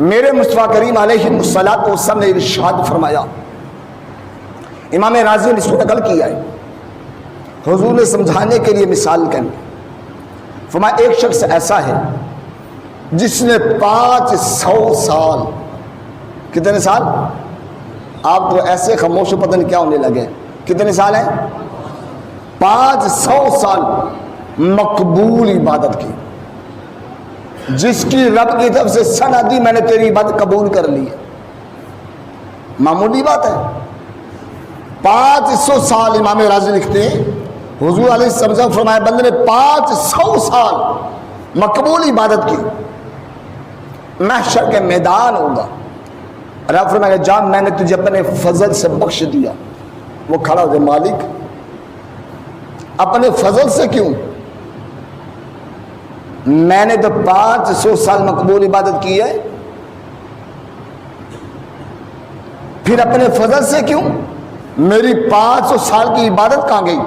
میرے مصطفیٰ کریم علیہ الصلوۃ والسلام نے ارشاد فرمایا، امام راضی نے اس کو نقل کیا ہے، حضور نے سمجھانے کے لیے مثال کریں، فرمایا ایک شخص ایسا ہے جس نے 500 سال، کتنے سال؟ آپ تو ایسے خاموش و پتہ نہیں کیا ہونے لگے، کتنے سال ہیں؟ 500 سال مقبول عبادت کی، جس کی رب کی طرف سے سند دی میں نے تیری عبادت قبول کر لی ہے۔ معمولی بات ہے، 500 سال امام راضی لکھتے ہیں حضور علیہ السلام فرمایا بندے نے 500 سال مقبول عبادت کی، محشر کے میدان ہوگا، رب فرمائے جا میں نے تجھے اپنے فضل سے بخش دیا، وہ کھڑا ہو جائے مالک اپنے فضل سے کیوں؟ میں نے تو 500 سال مقبول عبادت کی ہے، پھر اپنے فضل سے کیوں؟ میری 500 سال کی عبادت کہاں گئی؟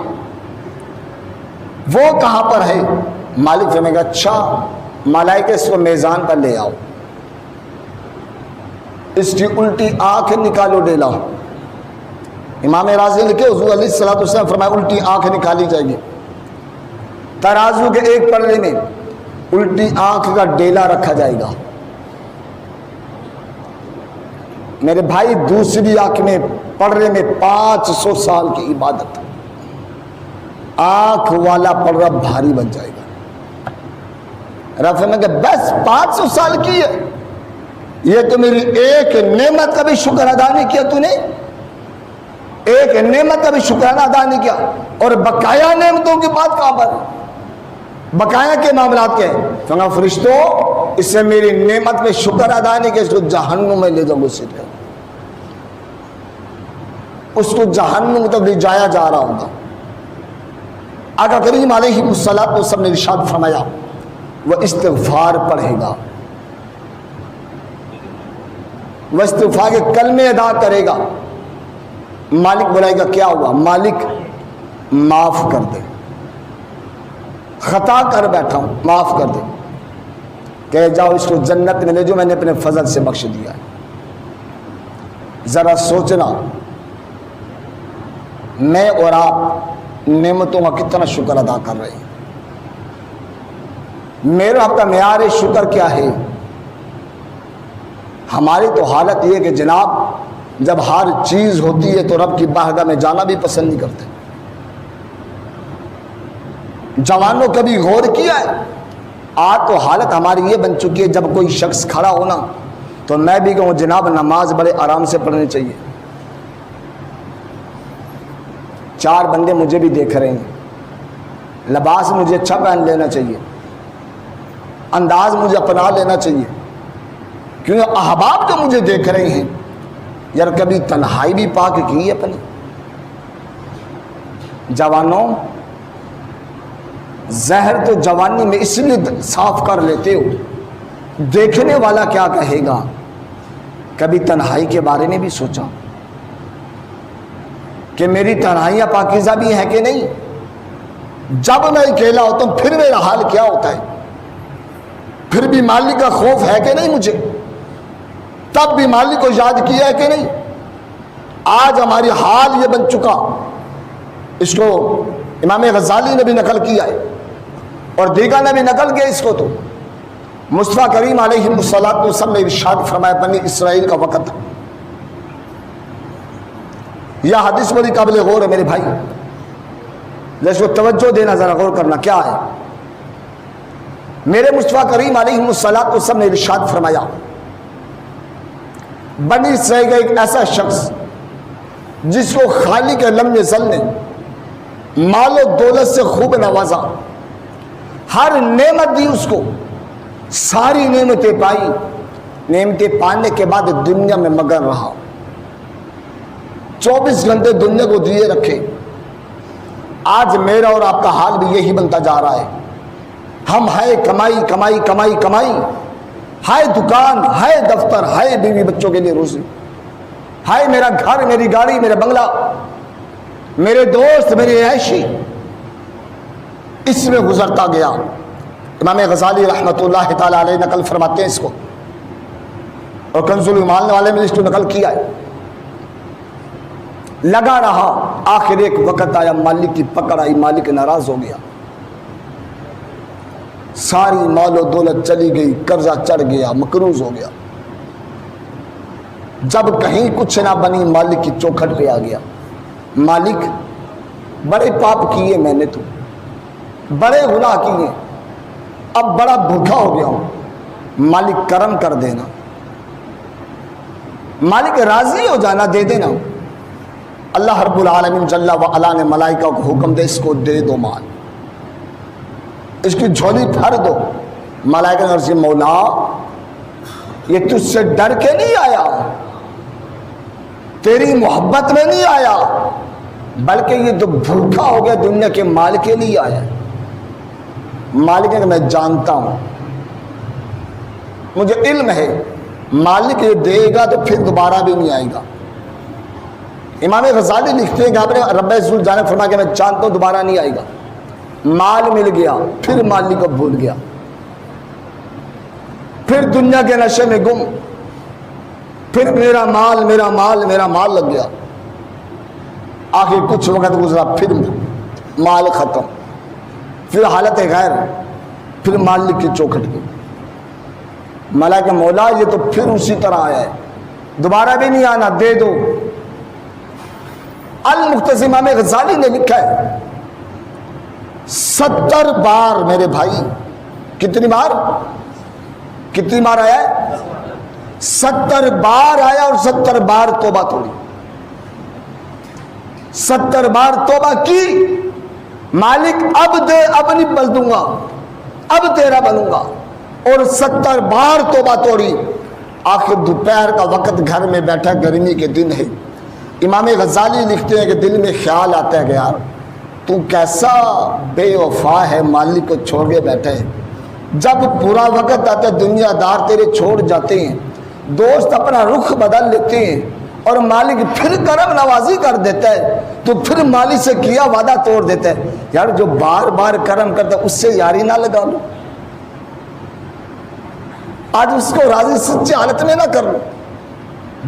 وہ کہاں پر ہے؟ مالک فرمائے گا اچھا ملائکہ اس کو میزان پر لے آؤ، اس کی الٹی آنکھ نکالو ڈیلا۔ امام راضی نے لکھے حضور علیہ السلام فرمایا الٹی آنکھ نکالی جائے گی، ترازو کے ایک پلڑے میں الٹی آنکھ کا ڈیلا رکھا جائے گا، میرے بھائی دوسری آنکھ میں پلڑے میں 500 سال کی عبادت، آنکھ والا پلڑا بھاری بن جائے گا۔ رب فرمائے کہ بس 500 سال کی ہے، یہ تو میری ایک نعمت کا بھی شکر ادا نہیں کیا تو نے، ایک نعمت کا بھی شکرانہ ادا نہیں کیا، اور بقایا نعمتوں کی بات کہاں پر؟ بقایا کے معاملات کے فرمایا فرشتوں اس سے میری نعمت میں شکر ادا نہیں کیا، اس کو جہنم میں لے جاؤ، گھسیٹ کر اس کو جہنم تک لے جایا جا رہا ہوگا۔ آقا کریم علیہ الصلوۃ والسلام نے ارشاد فرمایا وہ استغفار پڑھے گا، وہ استغفار کے کلمے ادا کرے گا، مالک بلائے گا کیا ہوا؟ مالک معاف کر دے، خطا کر بیٹھا ہوں معاف کر دے، کہ جاؤ اس کو جنت میں لے جو میں نے اپنے فضل سے بخش دیا ہے۔ ذرا سوچنا میں اور آپ نعمتوں کا کتنا شکر ادا کر رہے ہیں، میرا آپ کا معیار شکر کیا ہے؟ ہماری تو حالت یہ کہ جناب جب ہر چیز ہوتی ہے تو رب کی بارگاہ میں جانا بھی پسند نہیں کرتے۔ جوانوں کبھی غور کیا ہے؟ آج تو حالت ہماری یہ بن چکی ہے جب کوئی شخص کھڑا ہونا تو میں بھی کہوں جناب نماز بڑے آرام سے پڑھنی چاہیے، 4 بندے مجھے بھی دیکھ رہے ہیں، لباس مجھے اچھا پہن لینا چاہیے، انداز مجھے اپنا لینا چاہیے، کیونکہ احباب جو مجھے دیکھ رہے ہیں، یار کبھی تنہائی بھی پاک کی ہے اپنی؟ جوانوں زہر تو جوانی میں اس لیے صاف کر لیتے ہو، دیکھنے والا کیا کہے گا؟ کبھی تنہائی کے بارے میں بھی سوچا کہ میری تنہائیاں پاکیزہ بھی ہیں کہ نہیں؟ جب میں اکیلا ہوتا ہوں پھر میرا حال کیا ہوتا ہے؟ پھر بھی مالک کا خوف ہے کہ نہیں مجھے؟ تب بھی مالک کو یاد کیا ہے کہ نہیں؟ آج ہماری حال یہ بن چکا، اس کو امام غزالی نے بھی نقل کیا ہے اور دیگر نے بھی نقل کیا اس کو، تو مصطفیٰ کریم علیہ الصلوۃ والسلام نے ارشاد فرمایا بنی اسرائیل کا وقت، یہ حدیث بڑی قابل غور ہے میرے بھائی، جس کو توجہ دینا ذرا غور کرنا کیا ہے۔ میرے مصطفیٰ کریم علیہ الصلوۃ والسلام نے ارشاد فرمایا بنی اسرائیل کا ایک ایسا شخص جس کو خالق لم یزل نے مال و دولت سے خوب نوازا، ہر نعمت دی اس کو، ساری نعمتیں پائی، نعمتیں پانے کے بعد دنیا میں مگن رہا، 24 گھنٹے دنیا کو دیے رکھے۔ آج میرا اور آپ کا حال بھی یہی بنتا جا رہا ہے، ہم ہے کمائی کمائی کمائی کمائی، ہائے دکان، ہائے دفتر، ہائے بیوی بچوں کے لیے روزی، ہائے میرا گھر، میری گاڑی، میرا بنگلہ، میرے دوست، میری عیشی، اس میں گزرتا گیا۔ امام غزالی رحمۃ اللہ تعالی علیہ نقل فرماتے ہیں اس کو، اور کنز الایمان والے میں لسٹ نقل کیا ہے. لگا رہا، آخر ایک وقت آیا مالک کی پکڑ آئی، مالک ناراض ہو گیا، ساری مال و دولت چلی گئی، قرضہ چڑھ گیا، مقروض ہو گیا. جب کہیں کچھ نہ بنی مالک کی چوکھٹ پہ آ گیا. مالک بڑے پاپ کیے میں نے، تو بڑے گناہ کیے، اب بڑا بھوکا ہو گیا ہوں، مالک کرم کر دینا، مالک راضی ہو جانا، دے دینا. اللہ رب العالمین جل و علا نے ملائکہ کو حکم دے اس کو دے دو مال، اس کی جھولی بھر دو. ملائکہ نے عرض مولا یہ تجھ سے ڈر کے نہیں آیا، تیری محبت میں نہیں آیا، بلکہ یہ تو بھوکا ہو گیا دنیا کے مال کے لیے آیا. مالک نے میں جانتا ہوں، مجھے علم ہے مالک یہ دے گا تو پھر دوبارہ بھی نہیں آئے گا. امام غزالی لکھتے ہیں کہ آپ نے رب عزوجل جانے فرمایا کہ میں جانتا ہوں دوبارہ نہیں آئے گا. مال مل گیا، پھر مالک کو بھول گیا، پھر دنیا کے نشے میں گم، پھر میرا مال میرا مال میرا مال لگ گیا. آخر کچھ وقت گزرا، پھر مال ختم، پھر حالت غیر، پھر مالک کی چوکھٹ گئی. ملائکہ مولا یہ تو پھر اسی طرح آیا ہے، دوبارہ بھی نہیں آنا، دے دو. المختصر امام غزالی نے لکھا ہے 70 بار میرے بھائی، کتنی بار آیا ہے؟ 70 بار آیا اور 70 بار توبہ توڑی. 70 بار توبہ کی، مالک اب دے، اب نہیں بل دوں گا، اب تیرا بنوں گا، اور 70 بار توبہ توڑی. آخر دوپہر کا وقت گھر میں بیٹھا، گرمی کے دن ہے. امام غزالی لکھتے ہیں کہ دل میں خیال آتا ہے کہ یار تو کیسا بے وفا ہے، مالک کو چھوڑ کے بیٹھے ہے. جب برا وقت آتا ہے دنیا دار تیرے چھوڑ جاتے ہیں، دوست اپنا رخ بدل لیتے ہیں، اور مالک پھر کرم نوازی کر دیتا ہے، تو پھر مالک سے کیا وعدہ توڑ دیتا ہے. یار جو بار بار کرم کرتا ہے اس سے یاری نہ لگا لو، آج اس کو راضی سچے حالت میں نہ کر لو.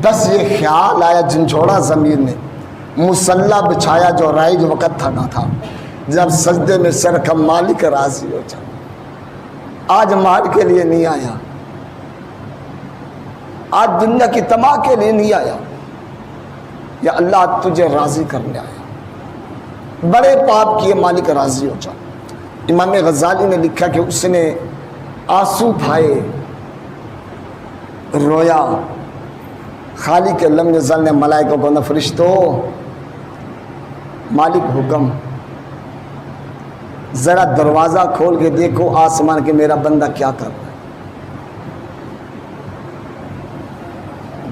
بس یہ خیال آیا، جھنجھوڑا ضمیر نے، مصلی بچھایا جو رائج وقت تھکا تھا، جب سجدے میں سر کا مالک راضی ہو جا. آج مال کے لیے نہیں آیا، آج دنیا کی تماع کے لیے نہیں آیا، یا اللہ تجھے راضی کرنے آیا. بڑے پاپ کیے، مالک راضی ہو جا. امام غزالی نے لکھا کہ اس نے آنسو بھائے، رویا. خالق لم یزل نے ملائکہ کو نہ فرشتو، مالک حکم، ذرا دروازہ کھول کے دیکھو آسمان کے میرا بندہ کیا کر رہا ہے.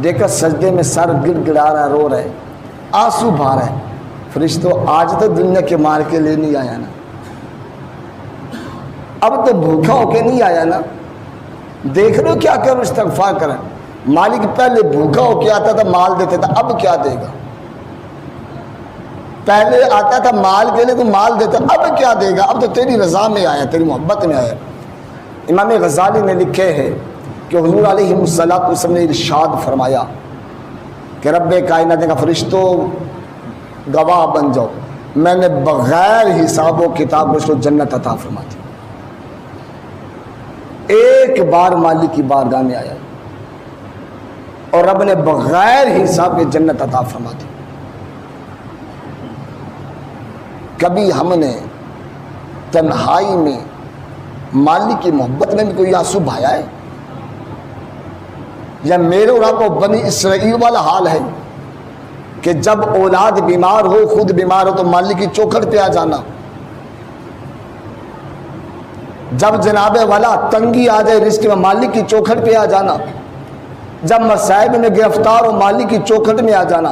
دیکھا سجدے میں سر گڑ گڑا رہا ہے، رو رہا ہے، آنسو بہا رہا ہے. فرشتو آج تو دنیا کے مال کے لیے نہیں آیا نا، اب تو بھوکا ہو کے نہیں آیا نا، دیکھ لو کیا کرو، استغفار کریں. مالک پہلے بھوکا ہو کے آتا تھا مال دیتا تھا، اب کیا دے گا؟ پہلے آتا تھا مال کے لیے تو مال دیتا، اب کیا دے گا؟ اب تو تیری رضا میں آیا، تیری محبت میں آیا. امام غزالی نے لکھے ہے کہ حضور علیہ السلام نے ارشاد فرمایا کہ رب کائنات کا فرشتوں گواہ بن جاؤ، میں نے بغیر حساب و کتاب اس کو جنت عطا فرما دی. ایک بار مالک کی بارگاہ میں آیا اور رب نے بغیر حساب کے جنت عطا فرما دی. کبھی ہم نے تنہائی میں مالک کی محبت میں بھی کوئی آنسو بہایا ہے؟ یا میرے اور آپ کو بنی اسرائیل والا حال ہے کہ جب اولاد بیمار ہو، خود بیمار ہو تو مالک کی چوکھٹ پہ آ جانا، جب جناب والا تنگی آ جائے رزق میں مالک کی چوکھٹ پہ آ جانا، جب مصائب میں گرفتار ہو مالک کی چوکھٹ میں آ جانا،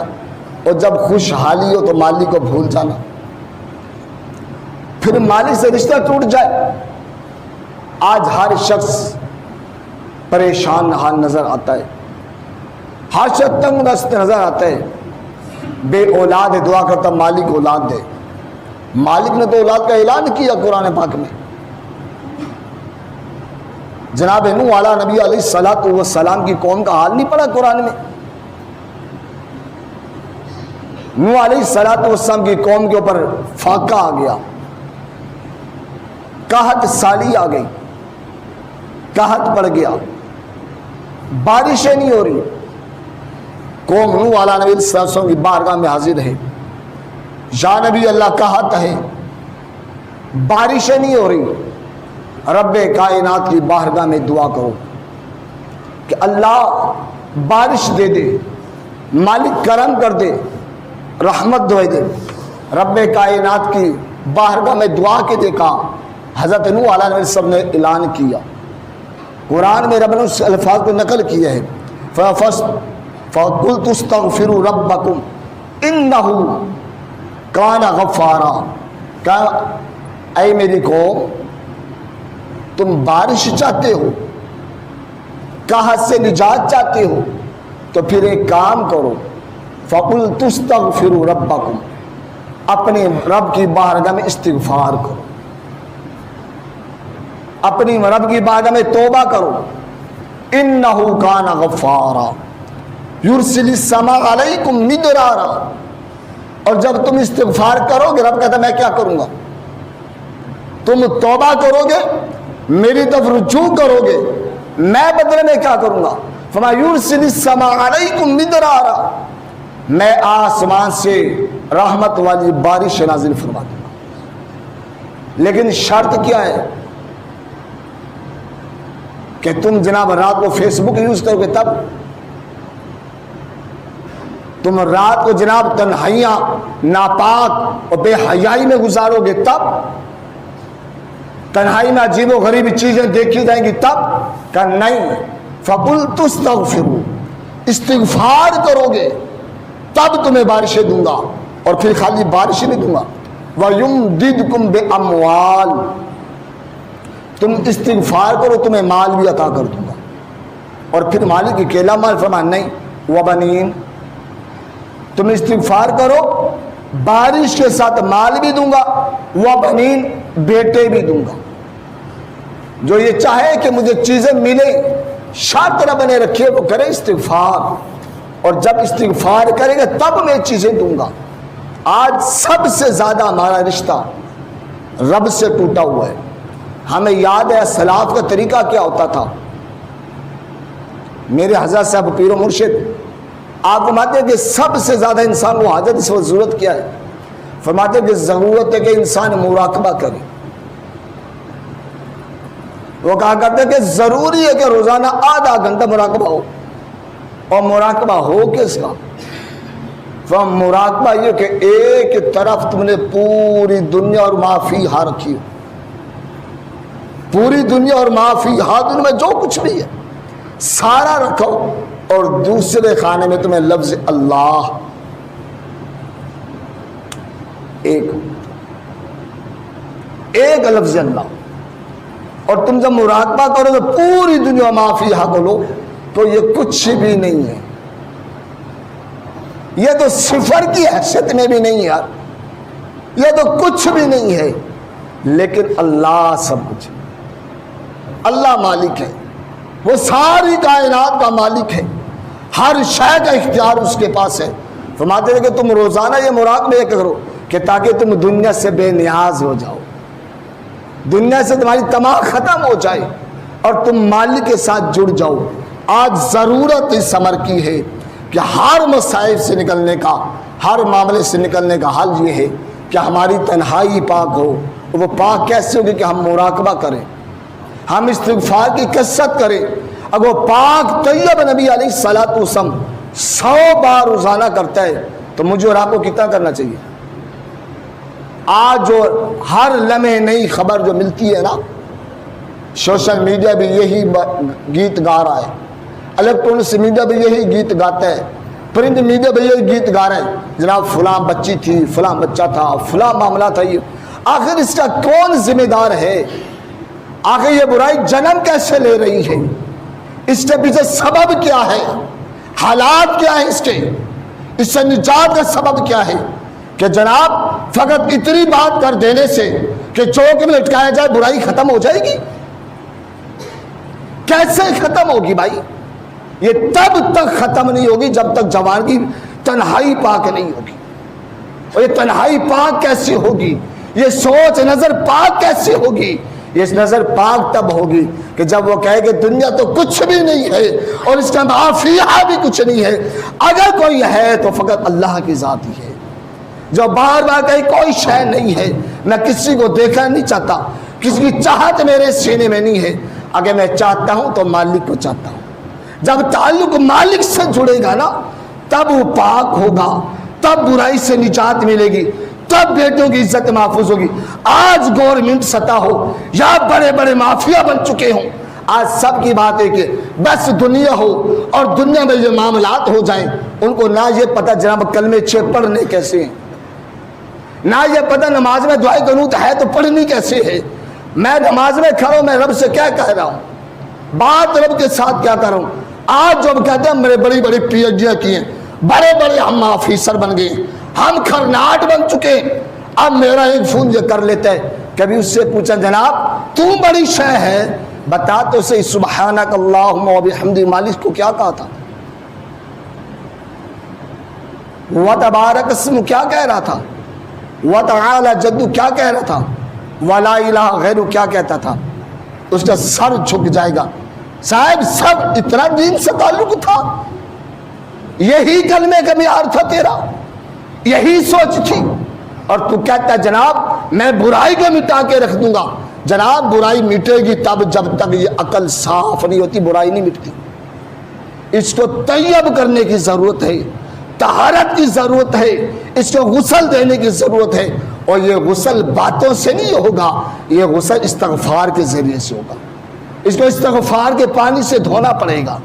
اور جب خوشحالی ہو تو مالک کو بھول جانا. پھر مالک سے رشتہ ٹوٹ جائے. آج ہر شخص پریشان حال نظر آتا ہے، ہر شخص تنگ دست نظر آتا ہے، بے اولاد ہے، دعا کرتا مالک اولاد دے. مالک نے تو اولاد کا اعلان کیا قرآن پاک میں، جناب نوح علیہ نبی علیہ الصلوۃ والسلام کی قوم کا حال نہیں پڑھا قرآن میں؟ نوح علیہ الصلوۃ والسلام کی قوم کے اوپر فاقہ آ گیا، قحط سالی آ گئی، قحط پڑ گیا، بارشیں نہیں ہو رہی۔ قوم نوح علیہ نبی صلی اللہ علیہ وسلم کی بارگاہ میں حاضر ہے، یا نبی اللہ قحط ہے، بارشیں نہیں ہو رہی۔ رب کائنات کی بارگاہ میں دعا کرو کہ اللہ بارش دے دے، مالک کرم کر دے، رحمت دے دے۔ رب کائنات کی بارگاہ میں دعا کے دیکھا، حضرت نوح علیہ نبی صلی اللہ علیہ وسلم نے اعلان کیا۔ قرآن میں رب نے اس الفاظ کو نقل کیا ہے، فَقُلْتُ اسْتَغْفِرُوا رَبَّكُمْ إِنَّهُ كَانَ غَفَّارًا۔ کہ اے میری قوم، تم بارش چاہتے ہو، قحط سے نجات چاہتے ہو، تو پھر ایک کام کرو، فَقُلْتُ اسْتَغْفِرُوا رَبَّكُمْ، اپنے رب کی بارگاہ میں استغفار کرو، اپنی رب کی بارگاہ میں توبہ کرو۔ إِنَّهُ كَانَ غَفَّارًا يُرْسِلِ السَّمَاءَ عَلَيْكُمْ مِدْرَارًا۔ اور جب تم استغفار کرو گے، رب کہتا ہے میں کیا کروں گا؟ تم توبہ کرو گے، میری طرف رجوع کرو گے، میں بدلے میں کیا کروں گا؟ فما یرسل السماء علیکم مدرارا، میں آسمان سے رحمت والی بارش نازل فرما دوں گا۔ لیکن شرط کیا ہے؟ کہ تم جناب رات کو فیس بک یوز کرو گے تب، تم رات کو جناب تنہائیاں ناپاک اور بے حیائی میں گزارو گے تب، تنہائی میں عجیب و غریب چیزیں دیکھی جائیں گی تب، کہ نہیں، فَقُلْتُ اسْتَغْفِرُوا، استغفار کرو گے تب تمہیں بارشیں دوں گا، اور پھر خالی بارش نہیں دوں گا، وَيُمْدِدْكُمْ بِأَمْوَالٍ، تم استغفار کرو تمہیں مال بھی عطا کر دوں گا۔ اور پھر مالک اکیلا مال فرمایا نہیں، وَبَنِينَ، تم استغفار کرو بارش کے ساتھ مال بھی دوں گا، وَبَنِينَ، بیٹے بھی دوں گا۔ جو یہ چاہے کہ مجھے چیزیں ملیں، شرط رب نے رکھے وہ کرے استغفار، اور جب استغفار کرے گا تب میں چیزیں دوں گا۔ آج سب سے زیادہ ہمارا رشتہ رب سے ٹوٹا ہوا ہے۔ ہمیں یاد ہے سلاف کا طریقہ کیا ہوتا تھا۔ میرے حضرت صاحب پیر و مرشد آپ فرماتے ہیں کہ سب سے زیادہ انسان کو حاجت اس وقت ضرورت کیا ہے؟ فرماتے ہیں کہ ضرورت ہے کہ انسان مراقبہ کرے۔ وہ کہا کرتے ہیں کہ ضروری ہے کہ روزانہ آدھا گھنٹہ مراقبہ ہو، اور مراقبہ ہو کس کا؟ مراقبہ یہ کہ ایک طرف تم نے پوری دنیا اور ما فیہا رکھی ہو، پوری دنیا اور ما فیہا، دنیا میں جو کچھ بھی ہے سارا رکھو، اور دوسرے خانے میں تمہیں لفظ اللہ ایک لفظ اللہ، اور تم جب مراقبہ کرو تو پوری دنیا ما فیہا کو لو، تو یہ کچھ بھی نہیں ہے، یہ تو صفر کی حیثیت میں بھی نہیں ہے یار، یہ تو کچھ بھی نہیں ہے، لیکن اللہ سب کچھ ہے۔ اللہ مالک ہے، وہ ساری کائنات کا مالک ہے، ہر شے کا اختیار اس کے پاس ہے۔ فرماتے ہیں کہ تم روزانہ یہ مراقبہ کرو کہ تاکہ تم دنیا سے بے نیاز ہو جاؤ، دنیا سے تمہاری تمام ختم ہو جائے اور تم مالک کے ساتھ جڑ جاؤ۔ آج ضرورت اس عمر کی ہے کہ ہر مصائب سے نکلنے کا، ہر معاملے سے نکلنے کا حل یہ ہے کہ ہماری تنہائی پاک ہو۔ وہ پاک کیسے ہوگی کہ ہم مراقبہ کریں، ہم استغفار کی کثرت کریں۔ اگر وہ پاک طیب نبی علیہ الصلوۃ والسلام 100 بار روزانہ کرتا ہے تو مجھے اور آپ کو کتنا کرنا چاہیے؟ آج جو ہر لمحے نئی خبر جو ملتی ہے نا، سوشل میڈیا بھی یہی گیت گا رہا ہے، الیکٹرانکس میڈیا بھی یہی گیت گاتا ہے، پرنٹ میڈیا بھی یہی گیت گا رہے ہیں، جناب فلاں بچی تھی، فلاں بچہ تھا، فلاں معاملہ تھا۔ یہ آخر اس کا کون ذمہ دار ہے؟ آخر یہ برائی جنم کیسے لے رہی ہے؟ اس کے پیچھے سبب کیا ہے؟ حالات کیا ہے اس سے نجات کا سبب کیا ہے؟ کہ جناب فقط اتنی بات کر دینے سے کہ چوک میں لٹکایا جائے برائی ختم ہو جائے گی؟ کیسے ختم ہوگی بھائی؟ یہ تب تک ختم نہیں ہوگی جب تک جوان کی تنہائی پاک نہیں ہوگی. اور یہ تنہائی پاک کیسی ہوگی؟ یہ سوچ نظر پاک کیسی ہوگی؟ یہ نظر پاک تب ہوگی کہ جب وہ کہے کہ دنیا تو کچھ بھی نہیں ہے اور اس کا معافیہ بھی کچھ نہیں ہے. اگر کوئی ہے تو فقط اللہ کی ذات ہی ہے. جو بار بار کہے کوئی شے نہیں ہے، میں کسی کو دیکھنا نہیں چاہتا، کسی کی چاہت میرے سینے میں نہیں ہے. اگر میں چاہتا ہوں تو مالک کو چاہتا ہوں. جب تعلق مالک سے جڑے گا نا تب وہ پاک ہوگا، تب برائی سے نجات ملے گی، تب بیٹوں کی عزت محفوظ ہوگی. آج گورنمنٹ سطح ہو یا بڑے بڑے مافیا بن چکے ہوں، آج سب کی بات ہے کہ بس دنیا ہو اور دنیا میں جو معاملات ہو جائیں. ان کو نہ یہ پتہ جناب کلمے 6 پڑھنے کیسے ہیں، نہ یہ پتہ نماز میں دعائے قنوت ہے تو پڑھنی کیسے ہے. میں نماز میں کھڑا ہوں، میں رب سے کیا کہہ رہا ہوں، بات رب کے ساتھ کیا کر رہا ہوں. آج جو کہتے ہیں میرے بڑی بڑی پی ایچ ڈیاں کی ہیں، بڑے بڑے ہم آفیسر بن گئے، ہم کھرناٹ بن چکے. اب میرا ایک فون یہ کر لیتا ہے، کبھی اس سے پوچھا جناب تو بڑی شے ہے بتا تو صحیح سبحانک اللہم و بحمدی مالک کو کیا کہا تھا، وتبارک اسم کیا کہہ رہا تھا، وتعالی جدو کیا کہہ رہا تھا، ولا الہ غیر کیا کہتا تھا. اس کا سر جھک جائے گا. صاحب سب اتنا دین سے تعلق تھا، یہی کلمے کا معیار تھا تیرا، یہی سوچ تھی. اور تو کہتا ہے جناب میں برائی کو مٹا کے رکھ دوں گا. جناب برائی مٹے گی تب جب تک یہ عقل صاف نہیں ہوتی برائی نہیں مٹتی. اس کو طیب کرنے کی ضرورت ہے، طہارت کی ضرورت ہے، اس کو غسل دینے کی ضرورت ہے. اور یہ غسل باتوں سے نہیں ہوگا، یہ غسل استغفار کے ذریعے سے ہوگا. اس کو استغفار کے پانی سے دھونا پڑے گا،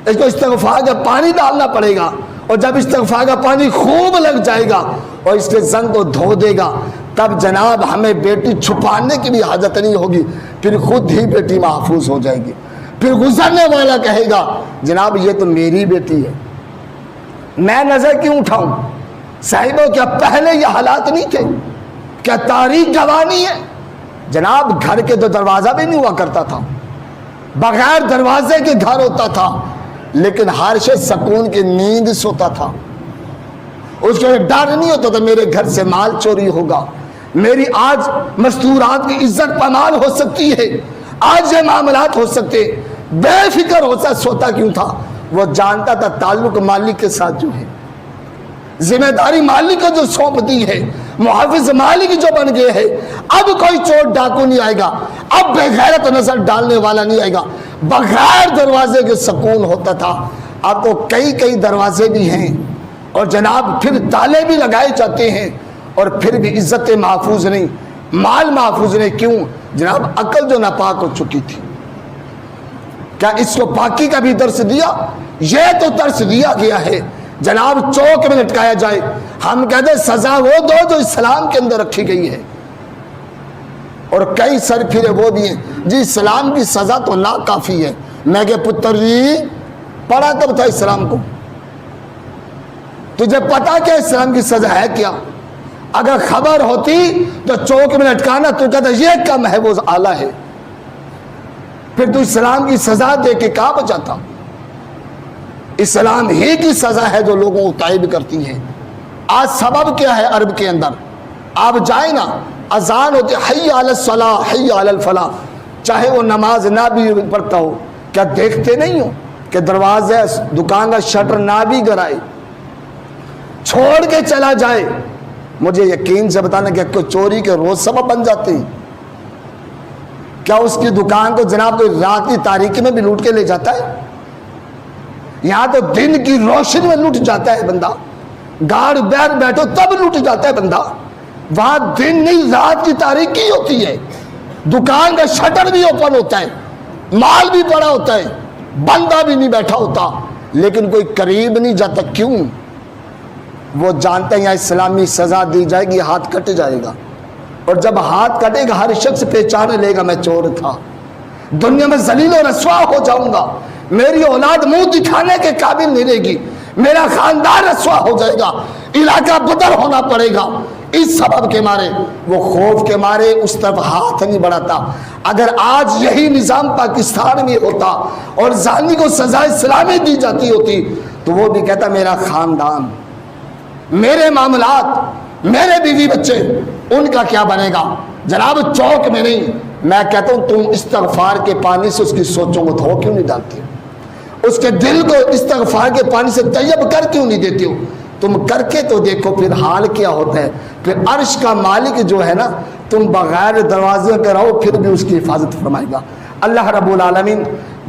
اس کو استغفار کا پانی ڈالنا پڑے گا. اور جب استغفار کا پانی خوب لگ جائے گا اور اس کے زنگ کو دھو دے گا تب جناب ہمیں بیٹی چھپانے کی بھی حاجت نہیں ہوگی. پھر خود ہی بیٹی محفوظ ہو جائے گی. پھر گزرنے والا کہے گا جناب یہ تو میری بیٹی ہے، میں نظر کیوں اٹھاؤں. صاحبوں کیا پہلے یہ حالات نہیں تھے؟ کیا تاریخ گواہ نہیں ہے؟ جناب گھر کے تو دروازہ بھی نہیں ہوا کرتا تھا، بغیر دروازے کے گھر ہوتا تھا، لیکن ہر شے سکون کی نیند سوتا تھا. اس کو ڈر نہیں ہوتا تھا میرے گھر سے مال چوری ہوگا، میری آج مستورات کی عزت پامال ہو سکتی ہے، آج یہ معاملات ہو سکتے. بے فکر ہوتا سوتا کیوں تھا؟ وہ جانتا تھا تعلق مالک کے ساتھ جو ہے، ذمہ داری مالک کو جو سونپ دی ہے، محافظ مالک جو بن گئے ہے. اب کوئی چور ڈاکو نہیں آئے گا، اب بے غیرت نظر ڈالنے والا نہیں آئے گا. بغیر دروازے کے سکون ہوتا تھا، اب تو کئی دروازے بھی ہیں اور جناب پھر تالے بھی لگائے جاتے ہیں اور پھر بھی عزت محفوظ نہیں، مال محفوظ نہیں. کیوں جناب؟ عقل جو ناپاک ہو چکی تھی. کیا اس کو پاکی کا بھی درس دیا؟ یہ تو درس دیا گیا ہے جناب چوک میں لٹکایا جائے. ہم کہتے ہیں سزا وہ دو جو اسلام کے اندر رکھی گئی ہے. اور کئی سر پھرے وہ بھی ہیں جی اسلام کی سزا تو ناکافی ہے. میں کہ پتر جی پڑھا کب تھا اسلام کو؟ تجھے پتا کیا اسلام کی سزا ہے کیا؟ اگر خبر ہوتی تو چوک میں لٹکانا تو کہتا یہ کم ہے وہ اعلیٰ ہے. پھر تو اسلام کی سزا دے کے کہاں بچاتا؟ اسلام ہی کی سزا ہے جو لوگوں کو تائب کرتی ہے. آج سبب کیا ہے عرب کے اندر؟ آپ جائیں نا اذان ہوتی حی علی الصلاح حی علی الفلاح، چاہے وہ نماز نہ بھی پڑھتا ہو، کیا دیکھتے نہیں ہو کہ دروازے دکان کا شٹر نہ بھی گرائے چھوڑ کے چلا جائے؟ مجھے یقین سے بتانا کہ کوئی چوری کے روز سبب بن جاتے ہیں. کیا اس کی دکان کو جناب کوئی رات کی تاریکی میں بھی لوٹ کے لے جاتا ہے؟ یہاں تو دن کی روشنی میں لوٹ جاتا ہے بندہ، گاڑ بیٹھ بیٹھو تب لوٹ جاتا ہے بندہ. وہاں دن نہیں رات کی تاریکی ہوتی ہے، دکان کا شٹر بھی اوپن ہوتا ہے، مال بھی پڑا ہوتا ہے، بندہ بھی نہیں بیٹھا ہوتا، لیکن کوئی قریب نہیں جاتا. کیوں؟ وہ جانتے ہیں یہاں اسلامی سزا دی جائے گی، ہاتھ کٹ جائے گا. اور جب ہاتھ کٹے گا ہر شخص پہچانے لے گا میں چور تھا، دنیا میں ذلیل و رسوا ہو جاؤں گا، میری اولاد منہ دکھانے کے قابل نہیں رہے گی، میرا خاندان رسوا ہو جائے گا، علاقہ بدر ہونا پڑے گا. اس سبب کے مارے، وہ خوف کے مارے اس طرف ہاتھ نہیں بڑھاتا۔ اگر آج یہی نظام پاکستان میں ہوتا اور زانی کو سزا اسلامی دی جاتی ہوتی تو وہ بھی کہتا میرا خاندان، میرے معاملات، میرے بیوی بچے، ان کا کیا بنے گا؟ جناب چوک میں نہیں، میں کہتا ہوں تم استغفار کے پانی سے اس کی سوچوں کو دھو کیوں نہیں ڈالتے ہو؟ اس کے دل کو استغفار کے پانی سے طیب کر کیوں نہیں دیتے ہو؟ تم کر کے تو دیکھو پھر حال کیا ہوتا ہے۔ پھر عرش کا مالک جو ہے نا، تم بغیر دروازے کے رہو پھر بھی اس کی حفاظت فرمائے گا۔ اللہ رب العالمین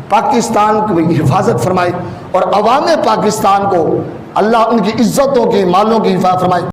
پاکستان کی حفاظت فرمائے اور عوام پاکستان کو اللہ ان کی عزتوں کی، مالوں کی حفاظت فرمائے۔